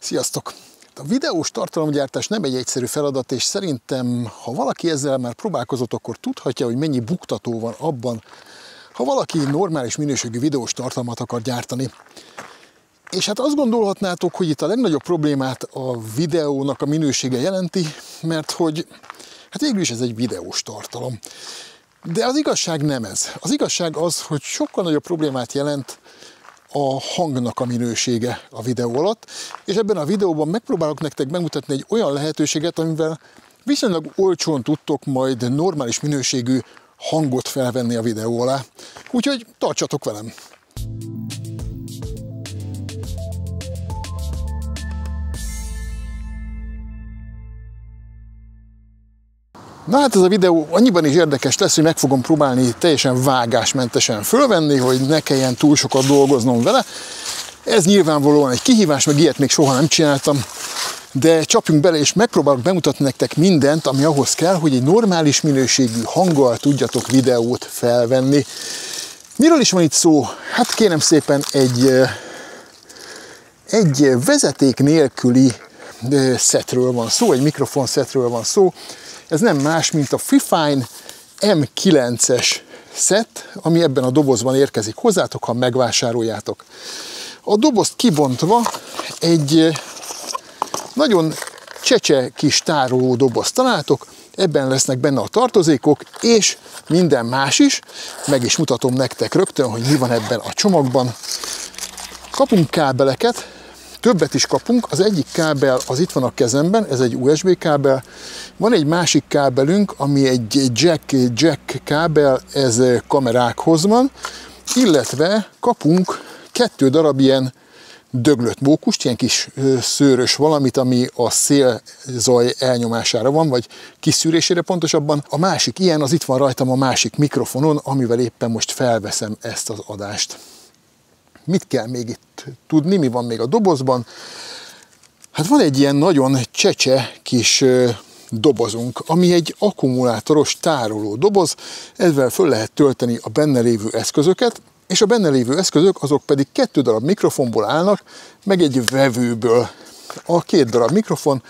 Sziasztok! A videós tartalomgyártás nem egy egyszerű feladat, és szerintem, ha valaki ezzel már próbálkozott, akkor tudhatja, hogy mennyi buktató van abban, ha valaki normális minőségű videós tartalmat akar gyártani. És hát azt gondolhatnátok, hogy itt a legnagyobb problémát a videónak a minősége jelenti, mert hogy hát végül is ez egy videós tartalom. De az igazság nem ez. Az igazság az, hogy sokkal nagyobb problémát jelent a hangnak a minősége a videó alatt, és ebben a videóban megpróbálok nektek bemutatni egy olyan lehetőséget, amivel viszonylag olcsón tudtok majd normális minőségű hangot felvenni a videó alá. Úgyhogy tartsatok velem! Na hát ez a videó annyiban is érdekes lesz, hogy meg fogom próbálni teljesen vágásmentesen fölvenni, hogy ne kelljen túl sokat dolgoznom vele. Ez nyilvánvalóan egy kihívás, meg ilyet még soha nem csináltam, de csapjunk bele, és megpróbálok bemutatni nektek mindent, ami ahhoz kell, hogy egy normális minőségű hanggal tudjatok videót felvenni. Miről is van itt szó? Hát kérem szépen egy vezeték nélküli szetről van szó, egy mikrofon szetről van szó. Ez nem más, mint a Fifine M9-es szett, ami ebben a dobozban érkezik hozzátok, ha megvásároljátok. A dobozt kibontva egy nagyon csecse kis tároló dobozt találtok, ebben lesznek benne a tartozékok, és minden más is. Meg is mutatom nektek rögtön, hogy mi van ebben a csomagban. Kapunk kábeleket, többet is kapunk, az egyik kábel az itt van a kezemben, ez egy USB kábel, van egy másik kábelünk, ami egy jack kábel, ez kamerákhoz van, illetve kapunk 2 darab ilyen döglött mókust, ilyen kis szőrös valamit, ami a szélzaj elnyomására van, vagy kiszűrésére pontosabban. A másik ilyen, az itt van rajtam a másik mikrofonon, amivel éppen most felveszem ezt az adást. Mit kell még itt tudni, mi van még a dobozban? Hát van egy ilyen nagyon csecse kis dobozunk, ami egy akkumulátoros tároló doboz, ezzel föl lehet tölteni a benne lévő eszközöket, és a benne lévő eszközök azok pedig 2 darab mikrofonból állnak, meg egy vevőből. A 2 darab mikrofon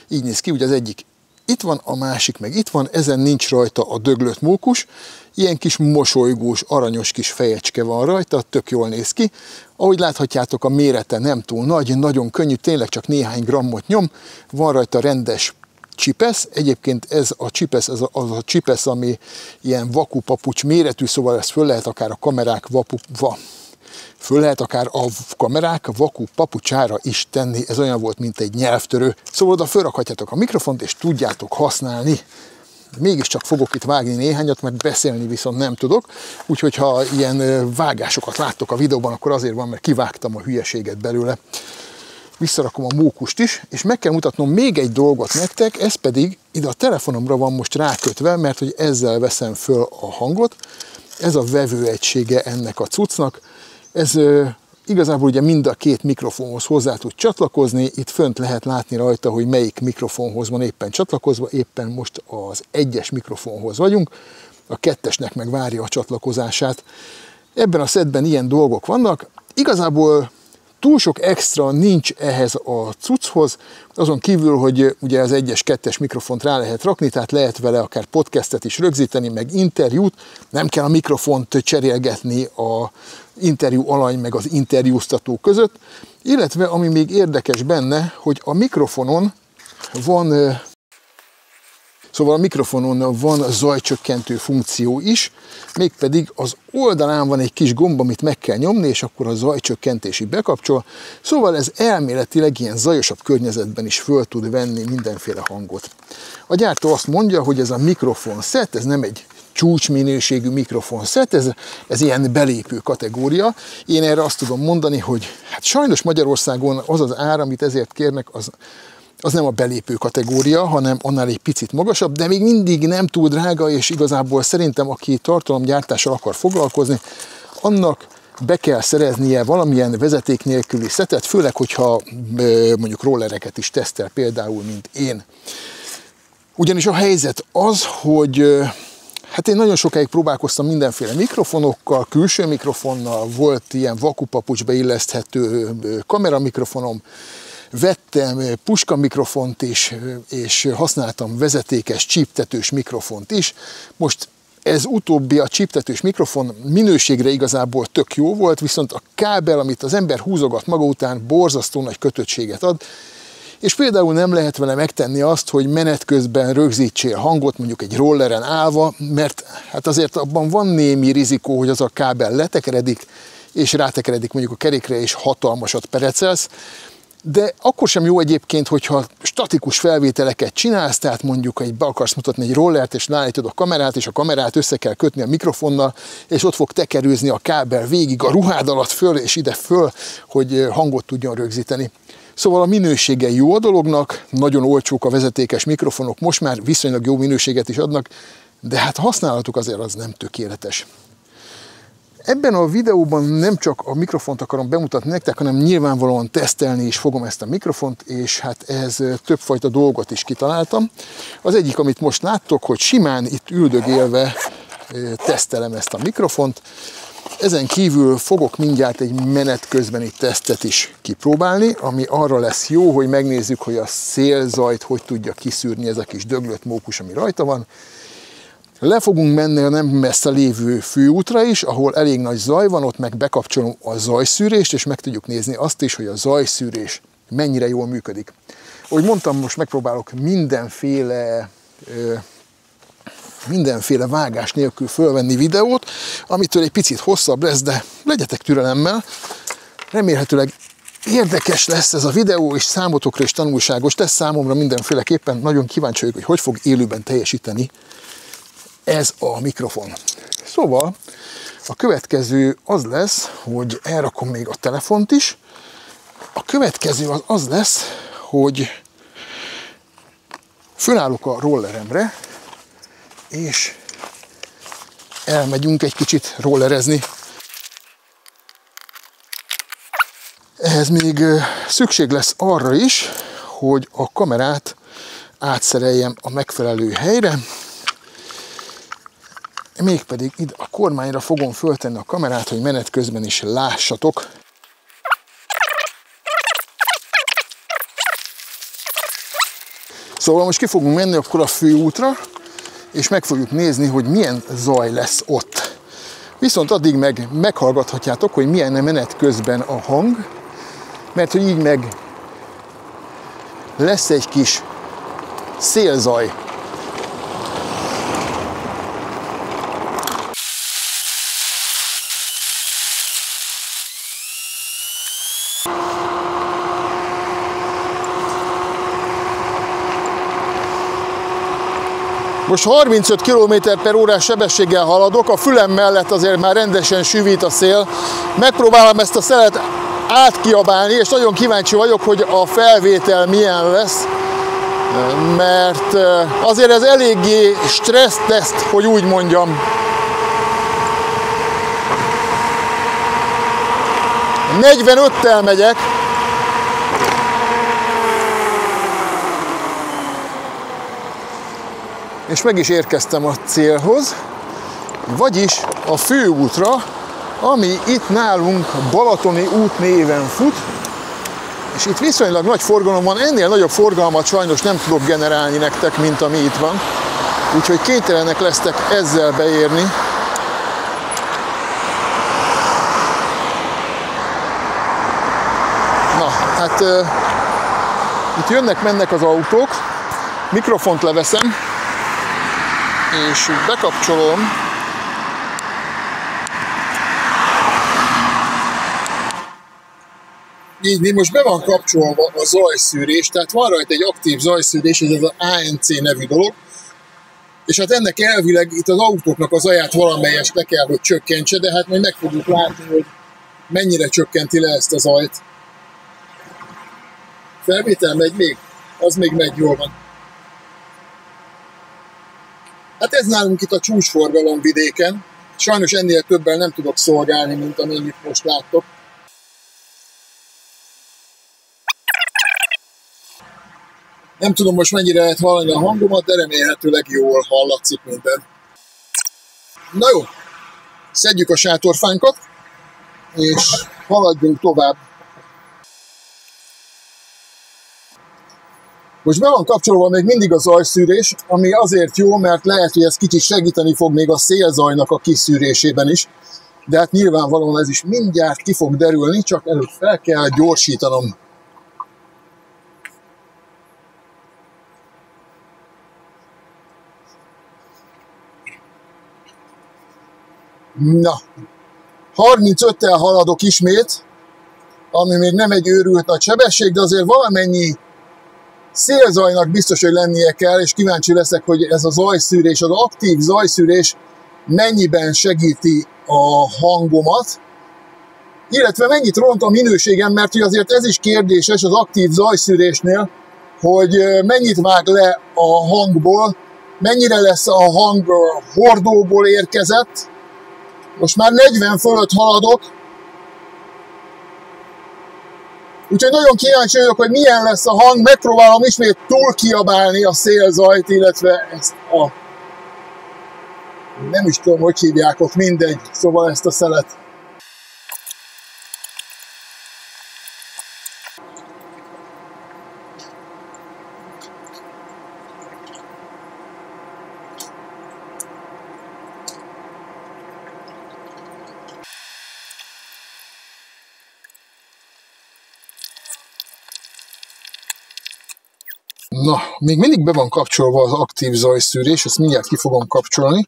így néz ki, ugye az egyik itt van, a másik meg itt van, ezen nincs rajta a döglött mókus, ilyen kis mosolygós, aranyos kis fejecske van rajta, tök jól néz ki. Ahogy láthatjátok, a mérete nem túl nagy, nagyon könnyű, tényleg csak néhány grammot nyom, van rajta rendes csipesz, egyébként ez a csipesz, az a csipesz, ami ilyen vakupapucs méretű, szóval ezt föl lehet akár a kamerák vaku papucsára is tenni, ez olyan volt, mint egy nyelvtörő. Szóval oda fölrakhatjátok a mikrofont, és tudjátok használni. Mégiscsak fogok itt vágni néhányat, mert beszélni viszont nem tudok, úgyhogy ha ilyen vágásokat láttok a videóban, akkor azért van, mert kivágtam a hülyeséget belőle. Visszarakom a mókust is, és meg kell mutatnom még egy dolgot nektek, ez pedig ide a telefonomra van most rákötve, mert hogy ezzel veszem föl a hangot. Ez a vevőegysége ennek a cuccnak. Ez igazából ugye mind a 2 mikrofonhoz hozzá tud csatlakozni, itt fönt lehet látni rajta, hogy melyik mikrofonhoz van éppen csatlakozva, éppen most az 1-es mikrofonhoz vagyunk, a 2-esnek meg várja a csatlakozását. Ebben a szettben ilyen dolgok vannak, igazából túl sok extra nincs ehhez a cucchoz, azon kívül, hogy ugye az 1-es, 2-es mikrofont rá lehet rakni, tehát lehet vele akár podcastet is rögzíteni, meg interjút, nem kell a mikrofont cserélgetni a interjú alany meg az interjúztató között, illetve ami még érdekes benne, hogy a mikrofonon van zajcsökkentő funkció is, mégpedig az oldalán van egy kis gomb, amit meg kell nyomni, és akkor a zajcsökkentési bekapcsol. Szóval ez elméletileg ilyen zajosabb környezetben is föl tud venni mindenféle hangot. A gyártó azt mondja, hogy ez a mikrofon szett, ez nem egy csúcsminőségű mikrofon szett, ez ilyen belépő kategória. Én erre azt tudom mondani, hogy hát sajnos Magyarországon az az ár, amit ezért kérnek, az nem a belépő kategória, hanem annál egy picit magasabb, de még mindig nem túl drága, és igazából szerintem, aki tartalomgyártással akar foglalkozni, annak be kell szereznie valamilyen vezeték nélküli szettet, főleg, hogyha mondjuk rollereket is tesztel, például, mint én. Ugyanis a helyzet az, hogy hát én nagyon sokáig próbálkoztam mindenféle mikrofonokkal, külső mikrofonnal, volt ilyen vakupapucsba illeszthető kameramikrofonom, Vettem puskamikrofont is, és használtam vezetékes csíptetős mikrofont is. Most ez utóbbi, a csíptetős mikrofon minőségre igazából tök jó volt, viszont a kábel, amit az ember húzogat maga után, borzasztó nagy kötöttséget ad, és például nem lehet vele megtenni azt, hogy menet közben rögzítsél hangot, mondjuk egy rolleren állva, mert hát azért abban van némi rizikó, hogy az a kábel letekeredik, és rátekeredik mondjuk a kerékre, és hatalmasat perecelsz. De akkor sem jó egyébként, hogyha statikus felvételeket csinálsz, tehát mondjuk, hogy be akarsz mutatni egy rollert, és ráállítod a kamerát, és a kamerát össze kell kötni a mikrofonnal, és ott fog tekerőzni a kábel végig a ruhád alatt föl és ide föl, hogy hangot tudjon rögzíteni. Szóval a minősége jó a dolognak, nagyon olcsók a vezetékes mikrofonok, most már viszonylag jó minőséget is adnak, de hát a használatuk azért az nem tökéletes. Ebben a videóban nem csak a mikrofont akarom bemutatni nektek, hanem nyilvánvalóan tesztelni is fogom ezt a mikrofont, és hát ehhez többfajta dolgot is kitaláltam. Az egyik, amit most láttok, hogy simán itt üldögélve tesztelem ezt a mikrofont. Ezen kívül fogok mindjárt egy menet közbeni tesztet is kipróbálni, ami arra lesz jó, hogy megnézzük, hogy a szélzajt hogy tudja kiszűrni ez a kis döglött mókus, ami rajta van. Le fogunk menni a nem messze lévő főútra is, ahol elég nagy zaj van, ott meg bekapcsolom a zajszűrést, és meg tudjuk nézni azt is, hogy a zajszűrés mennyire jól működik. Ahogy mondtam, most megpróbálok mindenféle vágás nélkül fölvenni videót, amitől egy picit hosszabb lesz, de legyetek türelemmel. Remélhetőleg érdekes lesz ez a videó, és számotokra is tanulságos lesz, számomra mindenféleképpen. Nagyon kíváncsi vagyok, hogy fog élőben teljesíteni ez a mikrofon. Szóval a következő az lesz, hogy elrakom még a telefont is. A következő az lesz, hogy fölállok a rolleremre, és elmegyünk egy kicsit rollerezni. Ehhez még szükség lesz arra is, hogy a kamerát átszereljem a megfelelő helyre, mégpedig ide a kormányra fogom föltenni a kamerát, hogy menet közben is lássatok. Szóval most ki fogunk menni akkor a főútra, és meg fogjuk nézni, hogy milyen zaj lesz ott. Viszont addig meg meghallgathatjátok, hogy milyen menet közben a hang, mert hogy így meg lesz egy kis szélzaj. Most 35 km/h sebességgel haladok, a fülem mellett azért már rendesen süvít a szél. Megpróbálom ezt a szelet átkiabálni, és nagyon kíváncsi vagyok, hogy a felvétel milyen lesz, mert azért ez eléggé stresszteszt, hogy úgy mondjam. 45-tel megyek. És meg is érkeztem a célhoz, vagyis a főútra, ami itt nálunk Balatoni út néven fut, és itt viszonylag nagy forgalom van, ennél nagyobb forgalmat sajnos nem tudok generálni nektek, mint ami itt van, úgyhogy kénytelenek lesztek ezzel beérni. Na, hát itt jönnek-mennek az autók, mikrofont leveszem, és bekapcsolom. Így most be van kapcsolva a zajszűrés, tehát van rajta egy aktív zajszűrés, ez az ANC nevű dolog, és hát ennek elvileg itt az autóknak a zaját valamelyest le kell, hogy csökkentse, de hát majd meg fogjuk látni, hogy mennyire csökkenti le ezt a zajt. Felvétel megy még? Az még megy, jól van. Hát ez nálunk itt a csúcsforgalom vidéken. Sajnos ennél többen nem tudok szolgálni, mint amennyit most láttok. Nem tudom most mennyire lehet hallani a hangomat, de remélhetőleg jól hallatszik minden. Na jó, szedjük a sátorfánkat, és haladjunk tovább. Most be van kapcsolva még mindig a zajszűrés, ami azért jó, mert lehet, hogy ez kicsit segíteni fog még a szélzajnak a kiszűrésében is. De hát nyilvánvalóan ez is mindjárt ki fog derülni, csak előtt fel kell gyorsítanom. Na, 35-tel haladok ismét, ami még nem egy őrült nagy sebesség, de azért valamennyi szélzajnak biztos, hogy lennie kell, és kíváncsi leszek, hogy ez a zajszűrés, az aktív zajszűrés mennyiben segíti a hangomat, illetve mennyit ront a minőségem, mert hogy azért ez is kérdéses az aktív zajszűrésnél, hogy mennyit vág le a hangból, mennyire lesz a hang hordóból érkezett. Most már 40 fölött haladok, úgyhogy nagyon kíváncsi vagyok, hogy milyen lesz a hang, megpróbálom ismét túl kiabálni a szélzajt, illetve ezt a... nem is tudom, hogy hívják ott, mindegy, szóval ezt a szelet. Na, még mindig be van kapcsolva az aktív zajszűrés, ezt mindjárt ki fogom kapcsolni,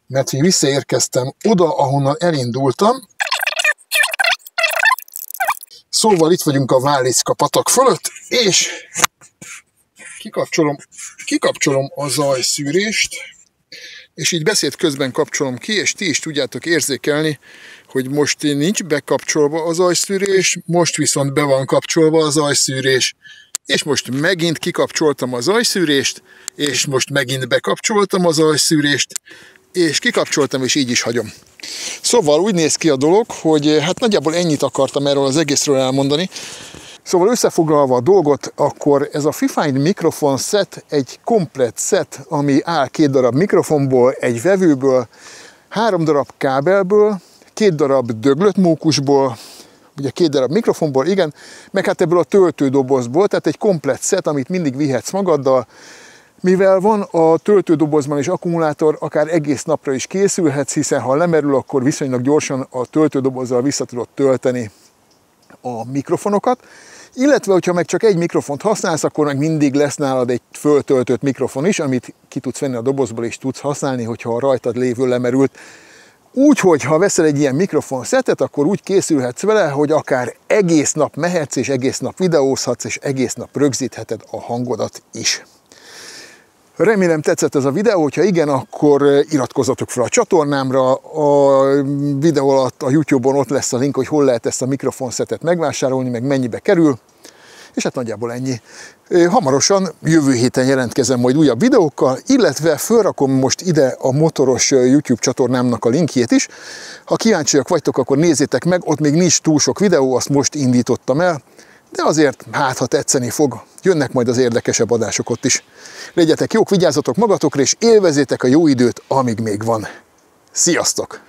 mert hogy visszaérkeztem oda, ahonnan elindultam. Szóval itt vagyunk a Válicka patak fölött, és kikapcsolom a zajszűrést, és így beszéd közben kapcsolom ki, és ti is tudjátok érzékelni, hogy most nincs bekapcsolva a zajszűrés, most viszont be van kapcsolva a zajszűrés. És most megint kikapcsoltam a zajszűrést, és most megint bekapcsoltam a zajszűrést, és kikapcsoltam, és így is hagyom. Szóval úgy néz ki a dolog, hogy hát nagyjából ennyit akartam erről az egészről elmondani. Szóval összefoglalva a dolgot, akkor ez a Fifine mikrofon set egy komplett set, ami áll 2 darab mikrofonból, egy vevőből, 3 darab kábelből, 2 darab döglött mókusból, ugye 2 darab mikrofonból, igen, meg hát ebből a töltődobozból, tehát egy komplett szet, amit mindig vihetsz magaddal. Mivel van a töltődobozban is akkumulátor, akár egész napra is készülhetsz, hiszen ha lemerül, akkor viszonylag gyorsan a töltődobozzal vissza tudod tölteni a mikrofonokat. Illetve, hogyha meg csak egy mikrofont használsz, akkor meg mindig lesz nálad egy föltöltött mikrofon is, amit ki tudsz venni a dobozból és tudsz használni, hogyha a rajtad lévő lemerült. Úgyhogy, ha veszel egy ilyen mikrofonszetet, akkor úgy készülhetsz vele, hogy akár egész nap mehetsz, és egész nap videózhatsz, és egész nap rögzítheted a hangodat is. Remélem tetszett ez a videó, hogyha igen, akkor iratkozzatok fel a csatornámra, a videó alatt a YouTube-on ott lesz a link, hogy hol lehet ezt a mikrofonszetet megvásárolni, meg mennyibe kerül, és hát nagyjából ennyi. Hamarosan, jövő héten jelentkezem majd újabb videókkal, illetve felrakom most ide a motoros YouTube csatornámnak a linkjét is. Ha kíváncsiak vagytok, akkor nézzétek meg, ott még nincs túl sok videó, azt most indítottam el, de azért hát, ha tetszeni fog, jönnek majd az érdekesebb adások ott is. Legyetek jók, vigyázzatok magatokra, és élvezzétek a jó időt, amíg még van. Sziasztok!